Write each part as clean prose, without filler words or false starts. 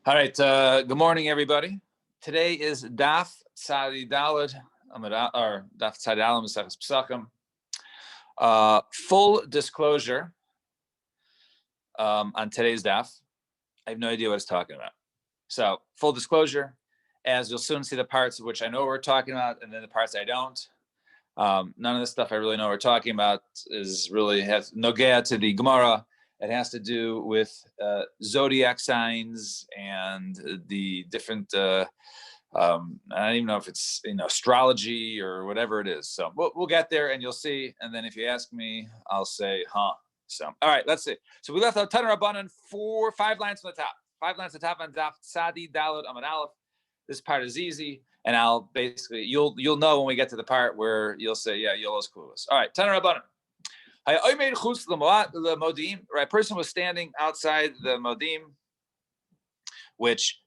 All right. Good morning, everybody. Today is Daf Tzadi Daled or Daf Tzadi Daled Maseches Pesachim. Full disclosure on today's Daf. I have no idea what it's talking about. So, full disclosure, as you'll soon see the parts of which I know we're talking about, and then the parts I don't. None of the stuff I really know we're talking about is really has nogea to the Gemara. It has to do with zodiac signs and the different. I don't even know if it's astrology or whatever it is. So we'll get there and you'll see. And then if you ask me, I'll say, huh. So all right, let's see. So we left out Tanur Rabbanan 5 lines from the top. 5 lines from the top on Daf Tzadi Daled Amud Aleph. This part is easy, and I'll basically you'll know when we get to the part where you'll say, yeah, Yola's clueless. All right, Tanur Rabbanan. Right, person was standing outside the modim, which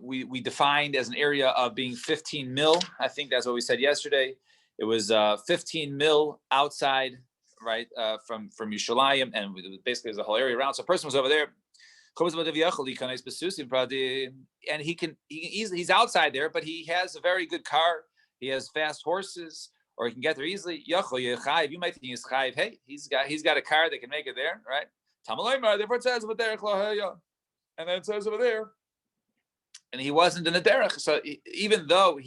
we defined as an area of being 15 mil. I think that's what we said yesterday. It was 15 mil outside, right, from Yerushalayim, and basically there's a whole area around. So a person was over there, and he's outside there, but he has a very good car. He has fast horses, or he can get there easily. You might think he's chayiv. Hey, he's got a car that can make it there, right? Therefore it says over there, and then it says over there, and he wasn't in the derech. So even though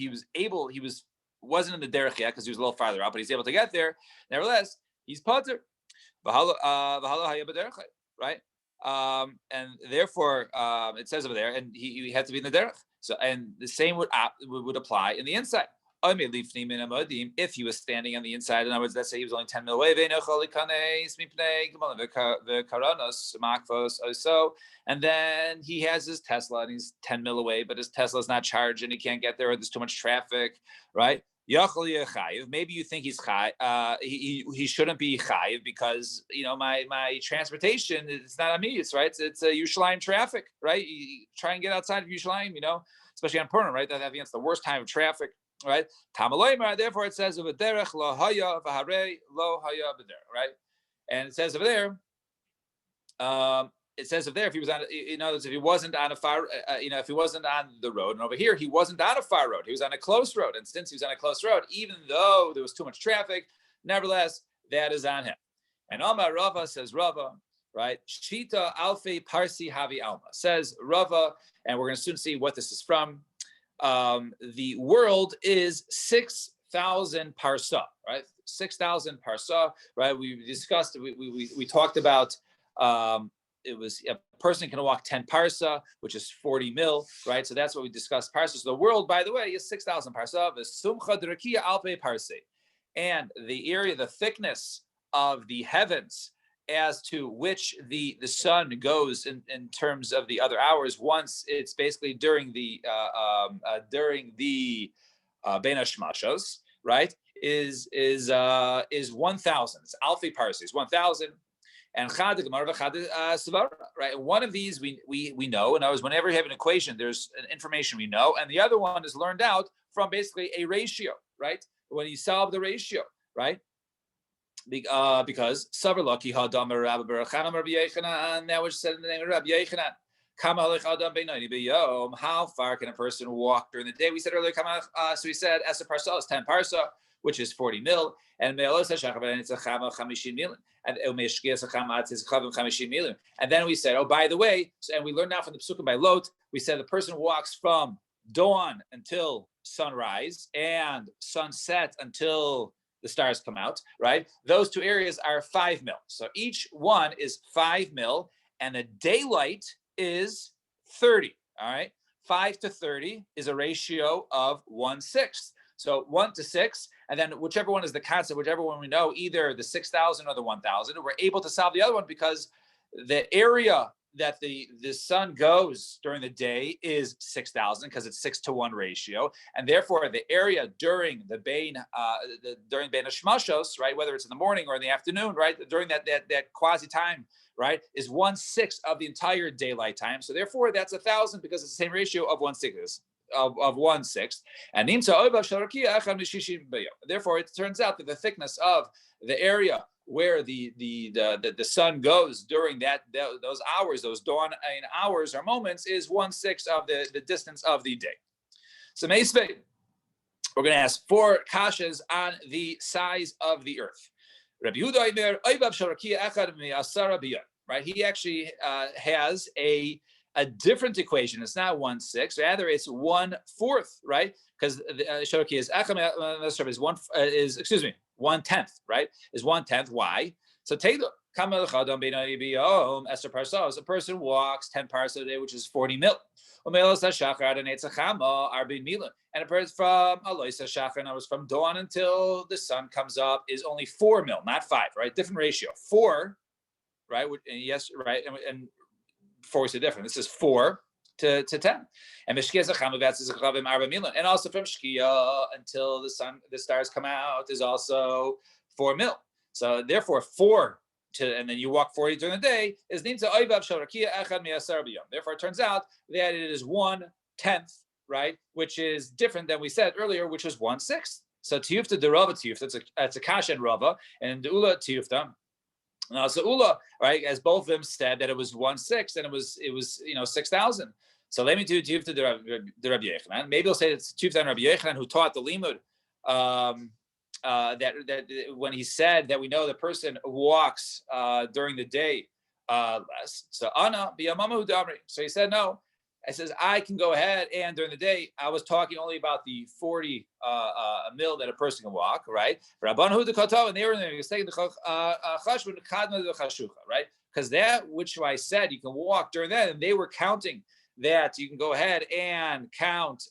wasn't in the derech yet because he was a little farther out, but he's able to get there. Nevertheless, he's pater. Right? And therefore, it says over there, and he had to be in the derech. So, and the same would apply in the inside. If he was standing on the inside, in other words, let's say he was only 10 mil away, and then he has his Tesla and he's 10 mil away, but his Tesla is not charged and he can't get there, or there's too much traffic, right? Maybe you think he's chayiv. He shouldn't be chayiv because my transportation, it's not on me. It's right. It's a Yerushalayim traffic, right? You try and get outside of Yerushalayim, especially on Purim, right? I think it's the worst time of traffic, right? Therefore, it says over derech lo haya v'harei lo haya b'derech, right? And it says over there. It says if he was on, if he wasn't on a far, if he wasn't on the road, and over here he wasn't on a far road, he was on a close road, and since he was on a close road, even though there was too much traffic, nevertheless that is on him. And Amar Rava says Rava, right? Shita alfei parsi havi alma says Rava, and we're going to soon see what this is from. The world is 6,000 parsa, right? 6,000 parsa, right? We discussed, we talked about. It was a person can walk 10 parsa, which is 40 mil, right? So that's what we discussed. Parsa. So the world, by the way, is 6,000 parsa. And the area, the thickness of the heavens, as to which the sun goes in terms of the other hours. Once it's basically during the Bein Hashmashos, right? Is 1,000. It's alfi parses, 1,000. And chad gemara v'chad svara, right? One of these we know, and whenever you have an equation, there's an information we know, and the other one is learned out from basically a ratio, right? When you solve the ratio, right? Because savar laki hadam Rabbi Berachanam Rabbi Yechanan, that was said in the name of Rabbi Yechanan. How far can a person walk during the day? We said earlier, so we said Esa Parsa is 10 Parsa, which is 40 mil, and it's a Chama 50 mil. And then we said, oh, by the way, and we learned now from the Psukim by Lot, we said the person walks from dawn until sunrise and sunset until the stars come out, right? Those two areas are 5 mil. So each one is 5 mil, and the daylight is 30, all right? 5 to 30 is a ratio of 1/6. So 1 to 6, and then whichever one is the constant, whichever one we know, either the 6,000 or the 1,000, we're able to solve the other one because the area that the sun goes during the day is 6,000 because it's 6-to-1 ratio, and therefore the area during the Bein Hashmashos, right, whether it's in the morning or in the afternoon, right, during that quasi time, right, is 1/6 of the entire daylight time. So therefore that's 1,000 because it's the same ratio of 1/6. Of 1/6, and therefore it turns out that the thickness of the area where the sun goes during those hours, those dawn hours or moments, is 1/6 of the distance of the day. So Meisvei, we're going to ask 4 kashas on the size of the earth. Rabbi Yehuda Omer, Oivav shel rakia echad mi'asara biyot. Right? He actually has a different equation. It's not 1/6, rather it's 1/4, right? Because shel rakia is echad is 1/10, right? Is 1/10. Why? So take the a person walks 10 parsa a day, which is 40 mil. And a person from Aloisa Shachar, was from dawn until the sun comes up, is only 4 mil, not 5, right? Different ratio. 4, right? And yes, right. And 4 is different. This is 4 to 10. And and also from Shkia until the stars come out is also 4 mil. So therefore 4 and then you walk 40 during the day is nimtza oivav shel rakia echad mi'asar b'yom. Therefore, it turns out that it is 1/10, right? Which is different than we said earlier, which was 1/6. So tiyufta de Rava tiyufta, that's a kasha and Rava, and the ula tiyufta. Now, so ula, right? As both of them said that it was 1/6, and it was 6,000. So let me do tiyufta de Rabbi Yochanan. Maybe I'll say it's tiyufta and Rabbi Yochanan who taught the limud. That when he said that we know the person walks during the day less. So Anna b'yamamu damri. So he said no. I says I can go ahead and during the day I was talking only about the 40 mil that a person can walk, right? Rabbanu dekatav, and they were saying the chashvun kadma the chashucha, right? Because that which I said you can walk during that, and they were counting that you can go ahead and count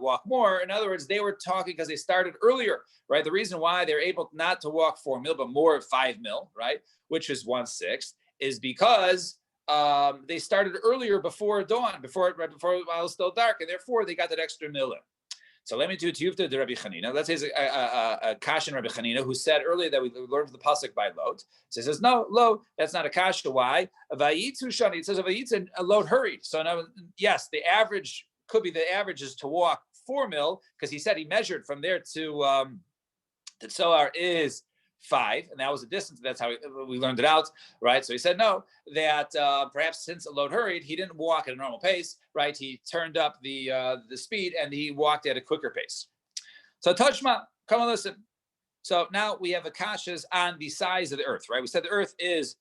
walk more. In other words, they were talking because they started earlier, right? The reason why they're able not to walk 4 mil, but more 5 mil, right? Which is 1/6, is because they started earlier before dawn, before while it was still dark, and therefore they got that extra mil in. So let me do tiyufta de Rabbi Chanina. Let's say a kasha Rabbi Chanina who said earlier that we learned the pasuk by Lot. So he says no, Lot, that's not a kasha. Why? Vayitzu shani. It says Vayitzu Lot hurried. So now, yes, the average is to walk 4 mil because he said he measured from there to Tzoar is 5, and that was the distance. That's how we learned it out, right? So he said no, that perhaps since Lot hurried, he didn't walk at a normal pace, right? He turned up the speed and he walked at a quicker pace. So Tashma, come and listen. So now we have akashas on the size of the earth, right? We said the earth is.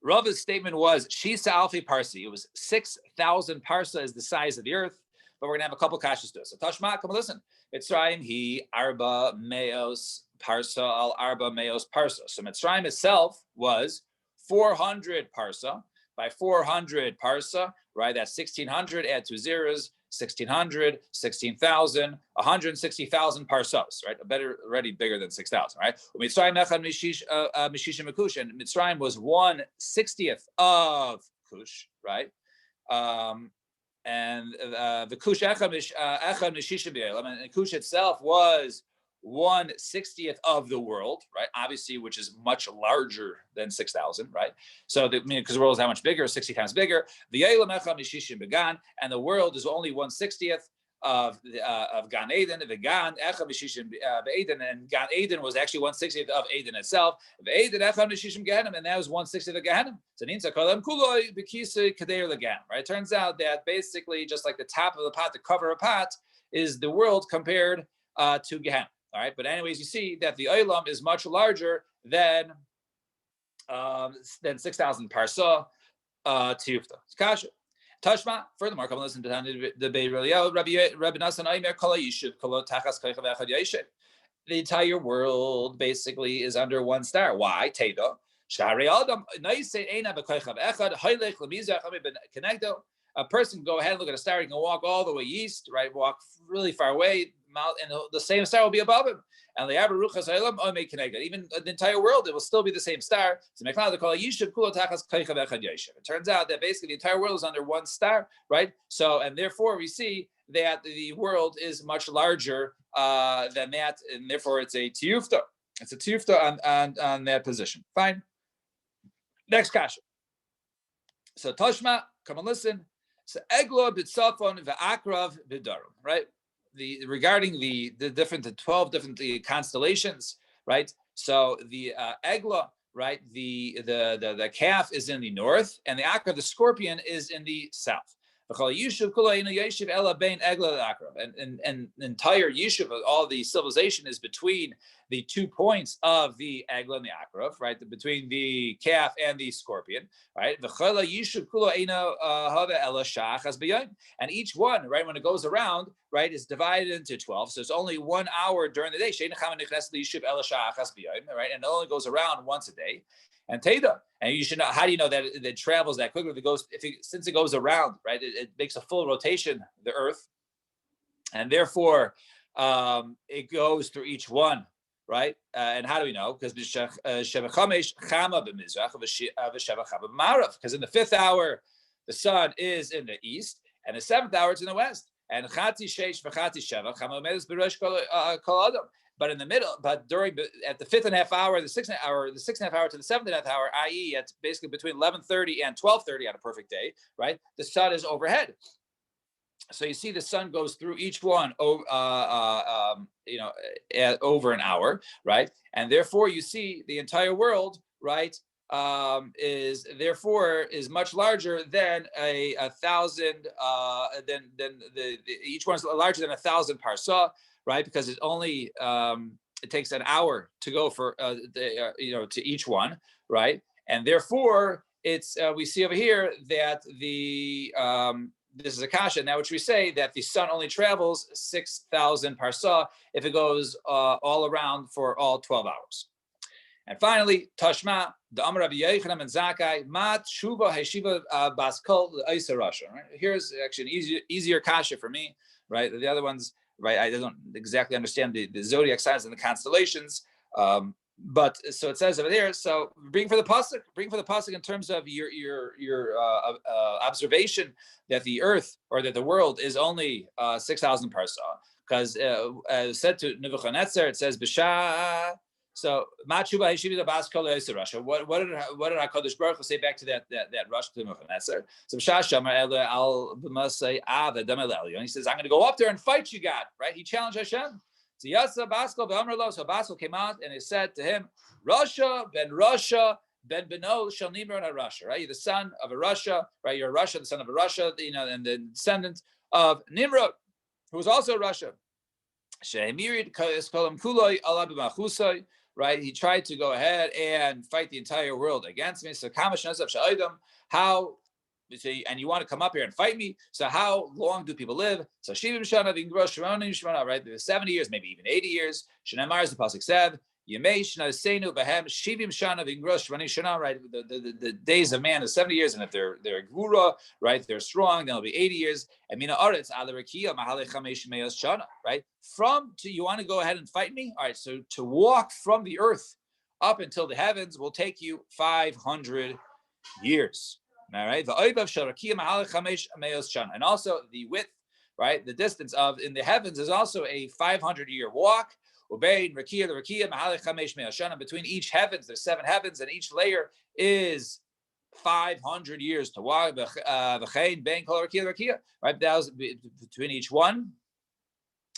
Rava's statement was Shisa Alfi Parsi. It was 6,000 parsa is the size of the earth. But we're gonna have a couple kashas to it. So Tashma, come and listen. Mitzrayim he arba meos parsa al arba meos parsa. So Mitzrayim itself was 400 parsa. By 400 parsa, right? That's 1,600. Add 2 zeros. 1,600, 16,000, 160,000 parsos, right? Already bigger than 6,000, right? Mitzrayim echad mishishim kush, and Mitzrayim was 1/60th of Kush, right? And the Kush echad mishishim b'elam, and Kush itself was 1/60th of the world, right? Obviously, which is much larger than 6,000, right? So, because the world is that much bigger, 60 times bigger. The and the world is only 1/60th of Gan Eden. The Gan and Gan Eden was actually 1/60th of Eden itself. And that was 1/60th of Gehenna. So right? Turns out that basically, just like the top of the pot, the cover of a pot, is the world compared to Gehenna. All right, but anyways, you see that the Olam is much larger than 6,000 parsa tiyufta. Kasha. Tashma. Furthermore, come listen to the Rabbi Nasan Aimer Kala Yishuv Kala Tachas Kaycha V'Echad Yeshet. The entire world basically is under one star. Why? Teda. Shari Adam Naisei Eina B'Kaycha V'Echad Haylech Lemizach Ami Ben Connecto. A person can go ahead and look at a star. He can walk all the way east, right? Walk really far away, and the same star will be above him. And even the entire world, it will still be the same star. So it turns out that basically the entire world is under one star, right? So, and therefore we see that the world is much larger than that, and therefore it's a tiyufta. It's a tiyufta on that position. Fine. Next kasha. So Tashma, come and listen. So Eglo b'tzafon v'akrav b'darum, right? Regarding the 12 different constellations, right? So the egla, right, the calf is in the north, and the akrav, the scorpion, is in the south. And the entire yishuv of all the civilization is between the 2 points of the egla and the akrav, right? Between the calf and the scorpion, right? And each one, right, when it goes around, right, is divided into 12. So it's only 1 hour during the day. Right? And it only goes around once a day. And Teda, and you should know, how do you know that it travels that quickly? Since it goes around, right, it makes a full rotation, the earth, and therefore it goes through each one, right? And how do we know? Because because in the 5th hour, the sun is in the east, and the 7th hour it's in the west. And but in the middle, at the 5.5 hour, the 6.5 hour, the 6.5 hour to the 7.5 hour, i.e., it's basically between 11:30 and 12:30 on a perfect day, right? The sun is overhead. So you see the sun goes through each one, over an hour, right? And therefore you see the entire world, right, is much larger than a thousand, each one's larger than 1,000 parsah, right? Because it only it takes an hour to go for to each one, right? And therefore it's we see over here that the this is a kasha now, which we say that the sun only travels 6,000 parsah if it goes all around for all 12 hours. And finally, Tashma, the Amar Rabbi Yochanan and Zakkai, Ma Tshuva Heshiva Baskol Isa Rasha. Right? Here's actually an easier kasha for me, right? The other ones, right? I don't exactly understand the zodiac signs and the constellations. But so it says over there. So bring for the pasuk in terms of your observation that the earth or that the world is only 6,000 parsah. Because said to Nebuchadnezzar, it says B'sha. So Matshuva Heshivah Baskol Russia. What did HaKadosh Baruch Hu say back to that rush to Nebuchadnezzar? So B'sha Shamar Ele Al B'Masei Aved and he says, I'm going to go up there and fight you, God. Right? He challenged Hashem. So Yasa Baskol B'Amrlo. So Baskol came out and he said to him, Russia ben Beno shall Nimrod Russia. Right? You're the son of a Russia. Right? You're a Russia, the son of a Russia. And the descendant of Nimrod, who was also a Russia. Right, he tried to go ahead and fight the entire world against me. So how? And you want to come up here and fight me? So how long do people live? So right, there's 70 years, maybe even 80 years. Shnamar is the pasuk said. Right, the days of man is 70 years, and if they're gvura, right, they're strong, then it'll be 80 years. And right, you want to go ahead and fight me? All right, so to walk from the earth up until the heavens will take you 500 years. All right, and also the width, right, the distance of in the heavens is also a 500-year walk. Between each heavens, there's 7 heavens, and each layer is 500 years to walk. Right, that was between each one.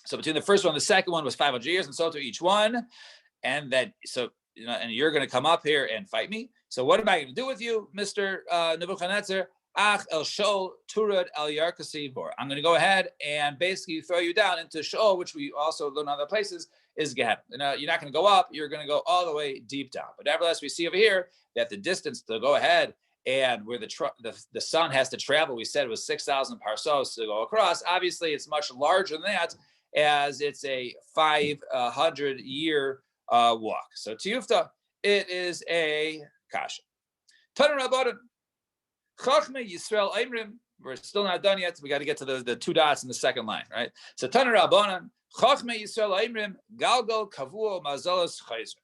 So between the first one and the second one was 500 years, and so to each one. And then, and you're going to come up here and fight me. So what am I going to do with you, Mr. Nebuchadnezzar? Ach el Shol Turad el Yarkasi Vor. I'm going to go ahead and basically throw you down into Shol, which we also learn in other places is Gehenna. You're not going to go up; you're going to go all the way deep down. But nevertheless, we see over here that the distance to go ahead and where the sun has to travel, we said it was 6,000 parsos to go across. Obviously, it's much larger than that, as it's a 500-year walk. So Tiyufta, it is a kasha. Taner Rabbanan. Chachme Yisrael Aimrim. We're still not done yet. We got to get to the 2 dots in the second line, right? So Taner Rabbanan, Chachme Yisrael Aimrim, Galgal Kavuo Mazalos Chayzer.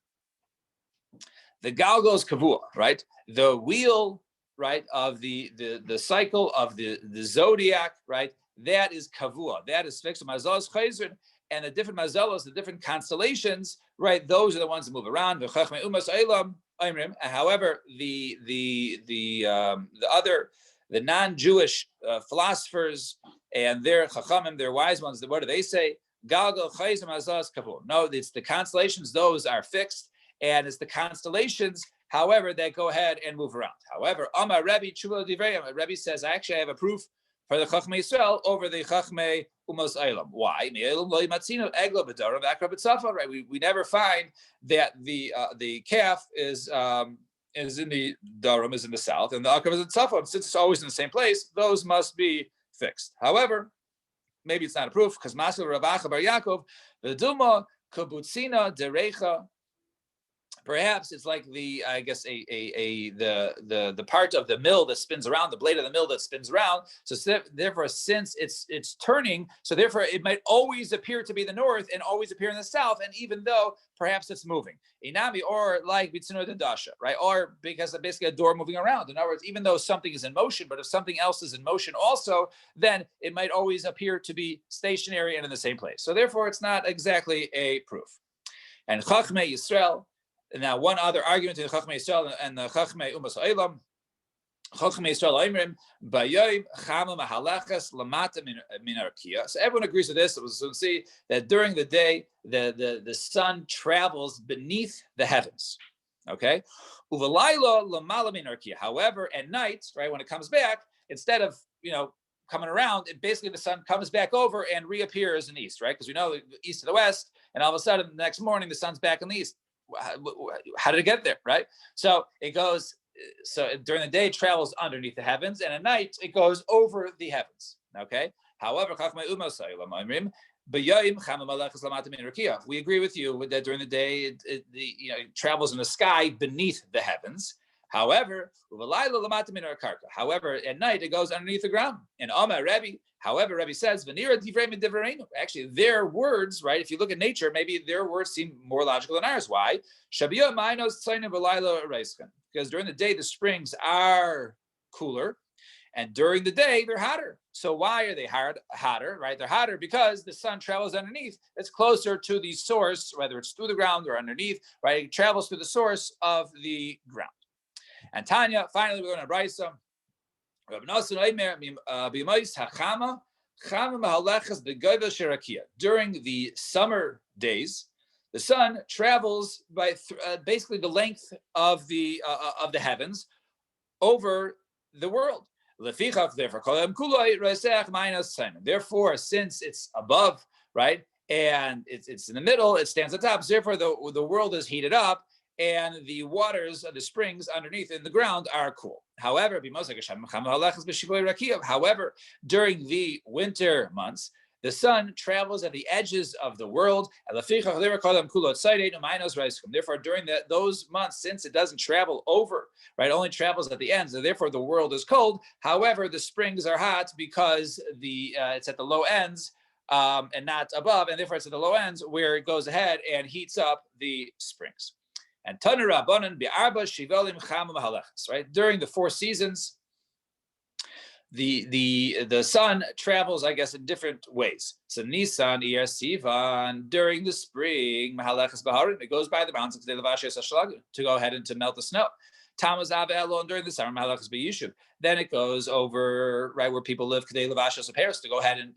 The Galgal is Kavuo, right? The wheel, right, of the cycle of the zodiac, right? That is Kavua. That is fixed. Mazalos Chayzer, and the different mazalos, the different constellations, right? Those are the ones that move around. V'chachme Umas Eilam. However, the non-Jewish philosophers and their chachamim, their wise ones, what do they say? Galgal chayzim azaz kavur. No, it's the constellations; those are fixed, and it's the constellations, however, that go ahead and move around. However, Amar Rebbe Tshuva Divrei, Rebbe says, actually, I have a proof for the Chachmei Yisrael over the Chachmei Umos Eilam. Why? Right? We never find that the calf is in the Darum, is in the south, and the Akav is in Tzafon. Since it's always in the same place, those must be fixed. However, maybe it's not a proof because Masil Ravacha Bar Yaakov, the Duma Kabutzina Derecha. Perhaps it's like the part of the mill that spins around, the blade of the mill that spins around. So therefore, since it's turning, so therefore it might always appear to be the north and always appear in the south. And even though perhaps it's moving, inami, or like bitzino dasha, right? Or because it's basically a door moving around. In other words, even though something is in motion, but if something else is in motion also, then it might always appear to be stationary and in the same place. So therefore, it's not exactly a proof. And Chachmei Yisrael. Now, one other argument in the Chachmei Yisrael and the Chachmei Umas Eilam, Chachmei Yisrael Oimrim, Bayoim Chama Mahalachas Lamata Min Arkia. So everyone agrees with this. We'll see that during the day, the sun travels beneath the heavens. Okay, Uvalayla Lamala Min Arkia. However, at night, right when it comes back, instead of coming around, basically the sun comes back over and reappears in the east, right? Because we know east to the west, and all of a sudden the next morning the sun's back in the east. How did it get there, right? So it goes, so during the day it travels underneath the heavens, and at night it goes over the heavens, okay? However, we agree with you that during the day it travels in the sky beneath the heavens. However, at night it goes underneath the ground. And Amar Rebbe, however, Rebbe says, actually, their words, right? If you look at nature, maybe their words seem more logical than ours. Why? Because during the day the springs are cooler, and during the day they're hotter. So why are they hotter? Right? They're hotter because the sun travels underneath. It's closer to the source, whether it's through the ground or underneath. Right? It travels through the source of the ground. And Tanya, finally, we're going to Brisa. During the summer days, the sun travels by basically the length of the heavens over the world. Therefore, since it's above, right, and it's in the middle, it stands on top. Therefore, the world is heated up, and the waters of the springs underneath in the ground are cool. However, during the winter months, the sun travels at the edges of the world. Therefore, during those months, since it doesn't travel over, right, only travels at the ends, and therefore the world is cold. However, the springs are hot because it's at the low ends and not above, and therefore it's at the low ends where it goes ahead and heats up the springs. And Tanura Bonan Bi'arba Shivalim Chama Mahalechas, right? During the 4 seasons, the sun travels, I guess, in different ways. So Nisan, Iyar, Sivan, during the spring, Mahalechas Baharim, it goes by the mountains to go ahead and to melt the snow. Tammuz Av Elon during the summer, Malachas B'Yishuv. Then it goes over right where people live, Kedei Levashos Paris, to go ahead and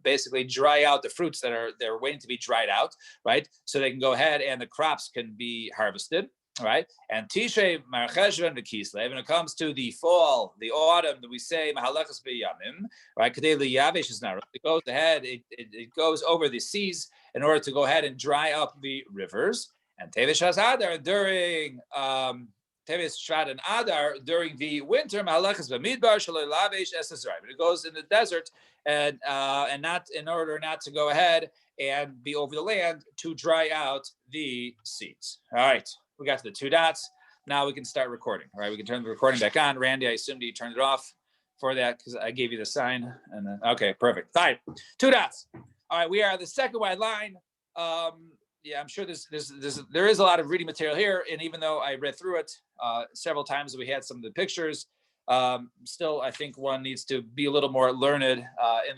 basically dry out the fruits they're waiting to be dried out, right? So they can go ahead and the crops can be harvested, right? And Tishrei Marcheshvan V'Kislev, when it comes to the fall, the autumn, that we say Mahalachas B'Yamim, right? Kedei Liyavesh is not. It goes ahead, it goes over the seas in order to go ahead and dry up the rivers. And Tevesh Adar during Teves Shvat and Adar during the winter, Mahalachas b'Midbar Shalei Lavesh Esesrai. But it goes in the desert and not in order not to go ahead and be over the land to dry out the seeds. All right, we got to the 2 dots. Now we can start recording. All right, we can turn the recording back on. Randy, I assumed you turned it off for that because I gave you the sign. And then, okay, perfect. Fine. 2 dots. All right, we are the second wide line. Yeah, I'm sure there is a lot of reading material here, and even though I read through it several times, we had some of the pictures. Still, I think one needs to be a little more learned in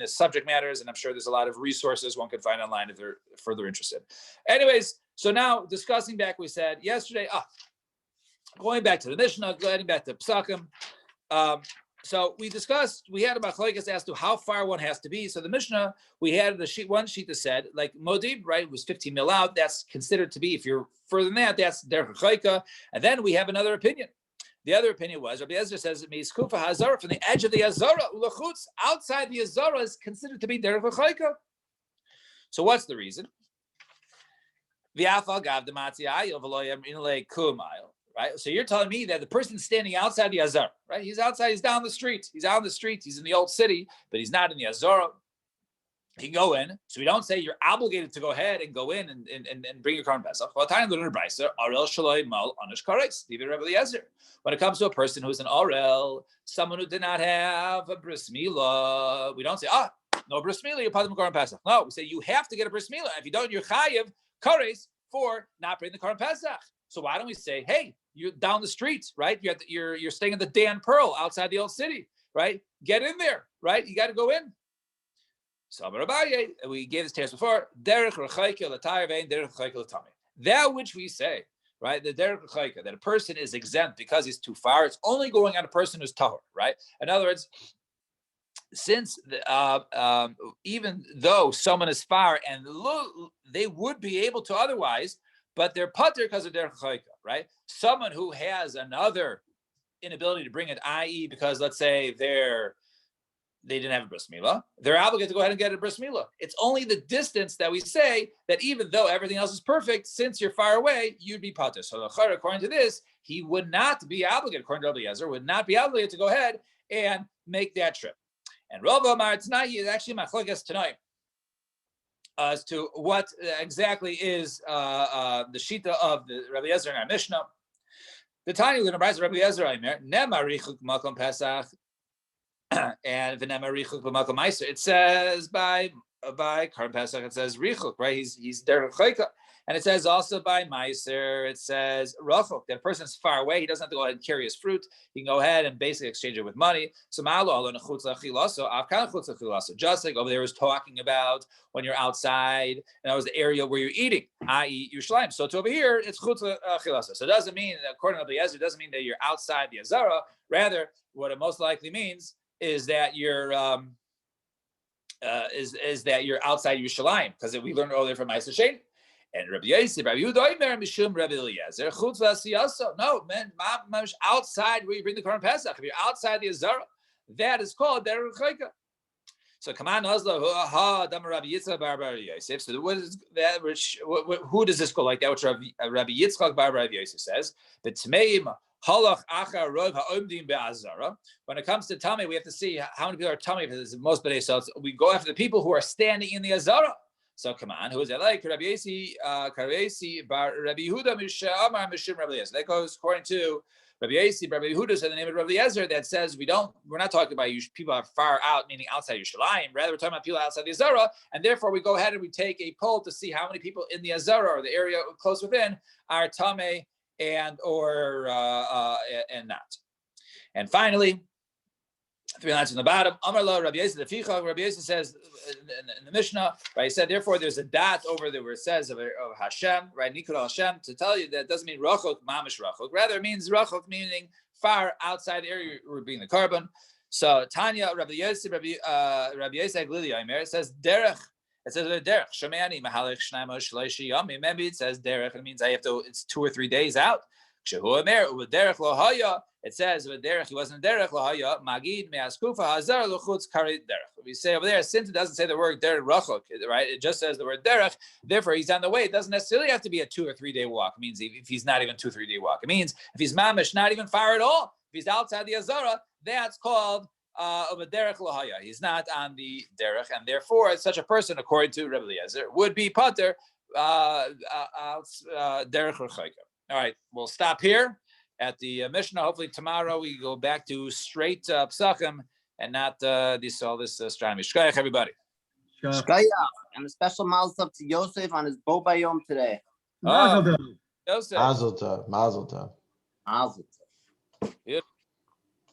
the subject matters, and I'm sure there's a lot of resources one can find online if they're further interested. Anyways, so now discussing back, we said yesterday, going back to the Mishnah, going back to Psakim. So we had a machlokes as to how far one has to be. So the Mishnah, we had one sheet that said, like Modib, right, was 15 mil out. That's considered to be, if you're further than that, that's derech chayka. And then we have another opinion. The other opinion was, Rabbi Ezra says, it means kufa hazara, from the edge of the azara, ulachutz, outside the azara is considered to be derech chayka. So what's the reason? Right, so you're telling me that the person standing outside the Azara, right? He's outside, he's down the street, he's out in the street, he's in the old city, but he's not in the Azara. He can go in. So we don't say you're obligated to go ahead and go in and bring your Korban Pesach. When it comes to a person who's an Orel, someone who did not have a bris milah, we don't say, no bris milah, you're part of the Korban Pesach. No, we say you have to get a bris milah. If you don't, you're chayiv kares for not bringing the Korban Pesach. So why don't we say, hey, you're down the street, right? You're staying at the Dan Pearl outside the old city, right? Get in there, right? You got to go in. So we gave this test before. Derech rechaika l'tayr vein derech rechaika l'tami. That which we say, right? The derech rechaika, that a person is exempt because he's too far. It's only going on a person who's tahor, right? In other words, since even though someone is far and they would be able to otherwise, but they're pater because of derech chayka, right? Someone who has another inability to bring it, i.e., because let's say they didn't have a bris milah, they're obligated to go ahead and get a bris milah. It's only the distance that we say that even though everything else is perfect, since you're far away, you'd be pater. So according to this, he would not be obligated, according to Rabbi Yezer, would not be obligated to go ahead and make that trip. And Rav Amar tonight is actually machlokes tonight as to what exactly is the shita of the Rabbi Yezer in our Mishnah. The Tanya we're going to rise Rabbi Yezer Aimer nemarichuk makom Pesach and v'nemarichuk b'makom Meiser. It says by Korban Pesach, it says richuk, right? He's derech chayka. And it says also by Meiser, it says rachok, that a person's far away, he doesn't have to go ahead and carry his fruit. He can go ahead and basically exchange it with money. So just like over there was talking about when you're outside, and that was the area where you're eating, i.e. Yerushalayim. So to over here, it's chutz l'chilasa. So it doesn't mean, according to the Ezra, it doesn't mean that you're outside the Azara. Rather, what it most likely means is that you're is that you're outside Yerushalayim, because we learned earlier from Ma'aser Sheni. And Rabbi Yosef, Rabbi Yehuda, Mishum Rabbi Eliezer, Chutz L'Asiyaso. No, man, outside where you bring the Korban Pesach. If you're outside the Azara, that is called derech chayka. So come on, Nazla, Dam Rabbi Yitzchak bar Rabbi Yosef. So what is that? Who does this go like that? Which Rabbi Yitzchak bar Rabbi Yosef says, the Tmeim halach achar rov ha'omdim be'azara. When it comes to tummy, we have to see how many people are tummy. Because most b'nei, so we go after the people who are standing in the Azara. So come on, who is that like? Rabbi Yossi bar Rabbi Yehuda Amar Mishum Rabbi Eliezer. That goes according to Rabbi Yossi. Rabbi Yehuda said the name of Rabbi Eliezer that says we're not talking about people are far out, meaning outside Yerushalayim. Rather, we're talking about people outside the Azara, and therefore we go ahead and we take a poll to see how many people in the Azara or the area close within are tameh and not. And finally, 3 lines from the bottom. Amar lo Rabbi Yosef Leficha. Rabbi Yosef says in the Mishnah, right? He said, therefore, there's a dot over there where it says of Hashem, right? Nikol Hashem, to tell you that doesn't mean rachok, mamish rachok. Rather, it means rachok, meaning far outside the area we're being the carbon. So Tanya, Rabbi Yosef, Rabbi Yosef Glili Aimer, it says derech. It says derech. Shemani mahalech shnaim shleishi yamim. Maybe it says derech. It means I have to. It's 2 or 3 days out. It says derech, he wasn't derech lahaya magid me'askufa hazar luchutz kari derech. We say over there, since it doesn't say the word derech rachok, right? It just says the word derech. Therefore, he's on the way. It doesn't necessarily have to be a 2 or 3 day walk. It means if he's not even 2 or 3 day walk. It means if he's mamish, not even far at all. If he's outside the Azara, that's called of a derech lahaya. He's not on the derech, and therefore, such a person, according to Rebbe Eliezer, would be pater derech rachayka. All right, we'll stop here at the Mishnah. Hopefully tomorrow we go back to straight Psachim and not all this astronomy. Shkayach, everybody. Shkayach. And a special mazel tov to Yosef on his Bo Bayom today. Mazel tov. Yosef. Mazel tov. Mazel tov. Mazel tov. Beautiful.